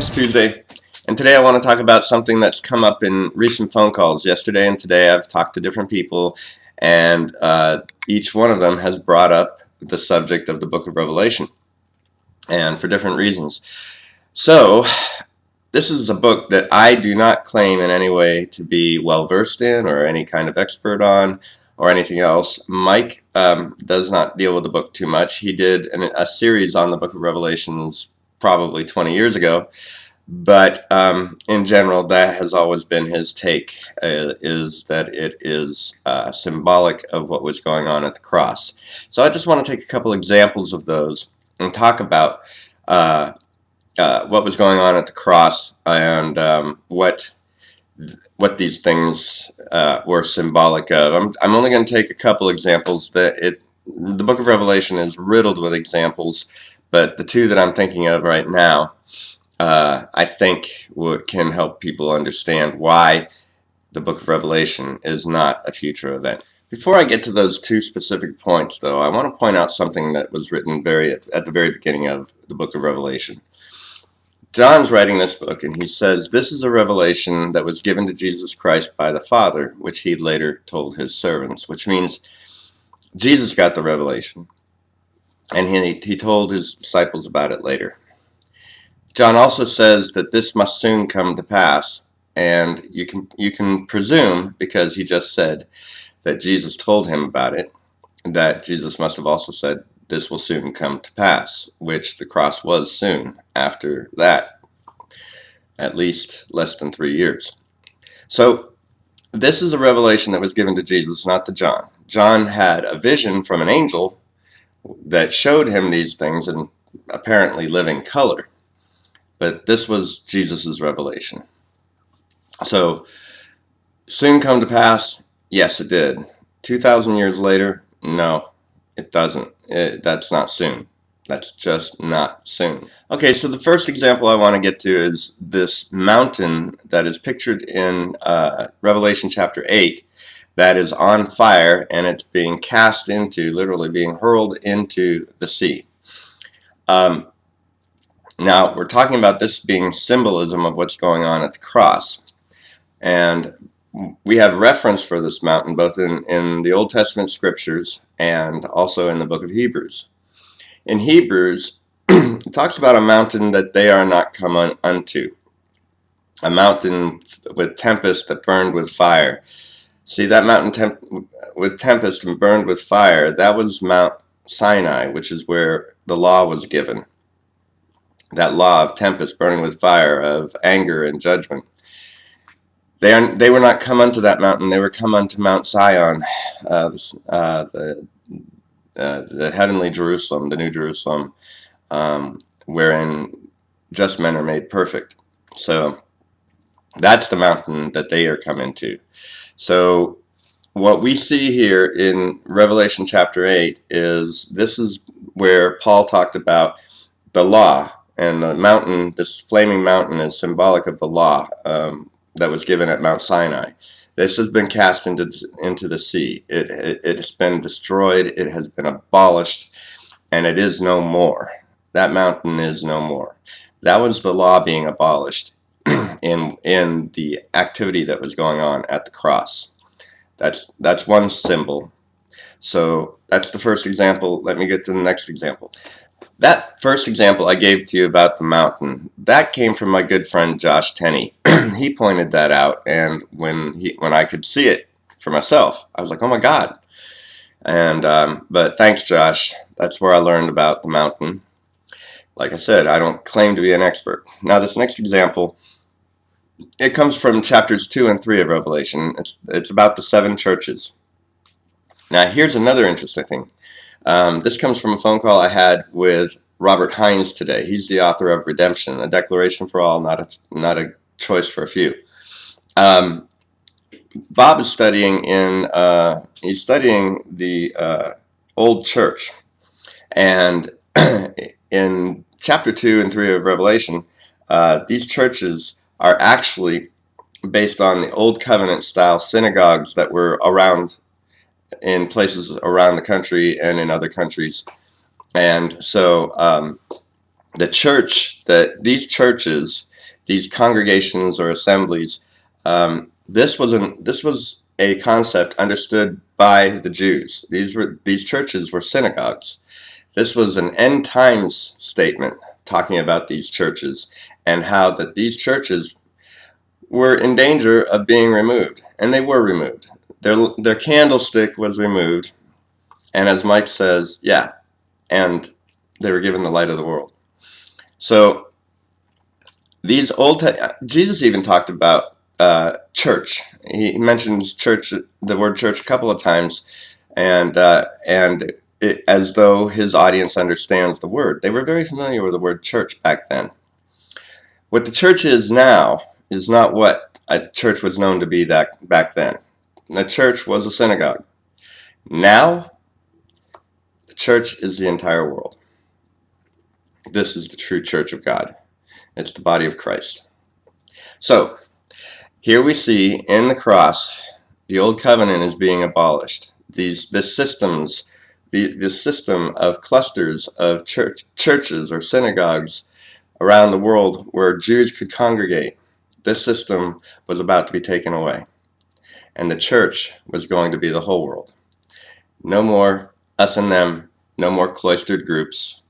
It's Tuesday, and today I want to talk about something that's come up in recent phone calls. Yesterday and today I've talked to different people, and each one of them has brought up the subject of the book of Revelation, and for different reasons. So, this is a book that I do not claim in any way to be well-versed in or any kind of expert on or anything else. Mike does not deal with the book too much. He did a series on the book of Revelations probably 20 years ago, but in general that has always been his take, is that it is symbolic of what was going on at the cross. So I just want to take a couple examples of those and talk about what was going on at the cross and what these things were symbolic of. I'm only going to take a couple examples. The book of Revelation is riddled with examples, but the two that I'm thinking of right now, I think can help people understand why the book of Revelation is not a future event. Before I get to those two specific points, though, I want to point out something that was written at the very beginning of the book of Revelation. John's writing this book, and he says, "This is a revelation that was given to Jesus Christ by the Father, which he later told his servants," which means Jesus got the revelation, and he told his disciples about it later. John also says that this must soon come to pass, and you can presume, because he just said that Jesus told him about it, that Jesus must have also said this will soon come to pass, which the cross was soon after that, at least less than 3 years. So this is a revelation that was given to Jesus, not to John. John had a vision from an angel that showed him these things in apparently living color, but this was Jesus's revelation. So soon come to pass? Yes, it did. 2,000 years later? No, it doesn't. That's not soon. That's just not soon. Okay, so the first example I want to get to is this mountain that is pictured in Revelation chapter 8 that is on fire, and it's being cast into, literally being hurled into the sea. Now, we're talking about this being symbolism of what's going on at the cross. And we have reference for this mountain both in the Old Testament scriptures and also in the book of Hebrews. In Hebrews, it talks about a mountain that they are not come unto, a mountain with tempest that burned with fire. See, that mountain with tempest and burned with fire, that was Mount Sinai, which is where the law was given. That law of tempest burning with fire, of anger and judgment. They were not come unto that mountain. They were come unto Mount Zion, the heavenly Jerusalem, the New Jerusalem, wherein just men are made perfect. So that's the mountain that they are come into. So what we see here in Revelation chapter 8 is this is where Paul talked about the law, and the mountain, this flaming mountain, is symbolic of the law that was given at Mount Sinai. This has been cast into the sea. It has been destroyed. It has been abolished, and it is no more. That mountain is no more. That was the law being abolished in the activity that was going on at the cross. That's one symbol. So that's the first example. Let me get to the next example. That first example I gave to you about the mountain, that came from my good friend Josh Tenney. He pointed that out, and when I could see it for myself, I was like, oh my God. And but thanks, Josh. That's where I learned about the mountain. Like I said, I don't claim to be an expert. Now this next example, it comes from chapters 2 and 3 of Revelation. It's about the 7 churches. Now here's another interesting thing. This comes from a phone call I had with Robert Hines today. He's the author of Redemption, a declaration for all, not a choice for a few. Bob is studying he's studying the old church, and in chapter 2 and 3 of Revelation, these churches are actually based on the old covenant style synagogues that were around in places around the country and in other countries. And so the church, these churches these congregations or assemblies. This was a concept understood by the Jews. These churches were synagogues. This was an end times statement talking about these churches and how that these churches were in danger of being removed, and they were removed. Their candlestick was removed, and as Mike says, yeah, and they were given the light of the world. So these Jesus even talked about church. He mentions church, the word church, a couple of times, and as though his audience understands the word. They were very familiar with the word church back then. What the church is now is not what a church was known to be back then. The church was a synagogue. Now, the church is the entire world. This is the true church of God. It's the body of Christ. So, here we see in the cross, the old covenant is being abolished. The system of clusters of churches or synagogues around the world where Jews could congregate, this system was about to be taken away. And the church was going to be the whole world. No more us and them, no more cloistered groups.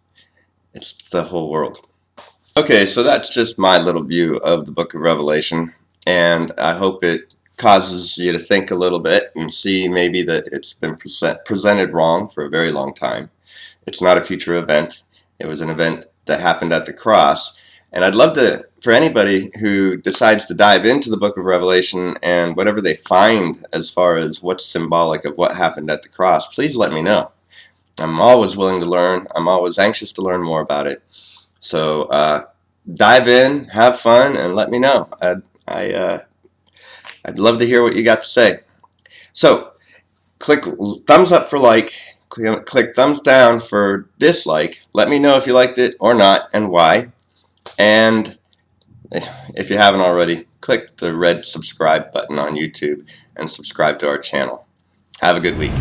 It's the whole world. Okay, so that's just my little view of the book of Revelation, and I hope it causes you to think a little bit and see maybe that it's been presented wrong for a very long time. It's not a future event. It was an event that happened at the cross. And I'd love for anybody who decides to dive into the book of Revelation and whatever they find as far as what's symbolic of what happened at the cross, please let me know. I'm always willing to learn. I'm always anxious to learn more about it. So dive in, have fun, and let me know. I'd love to hear what you got to say. So click thumbs up for like, click thumbs down for dislike. Let me know if you liked it or not and why. And if you haven't already, click the red subscribe button on YouTube and subscribe to our channel. Have a good week.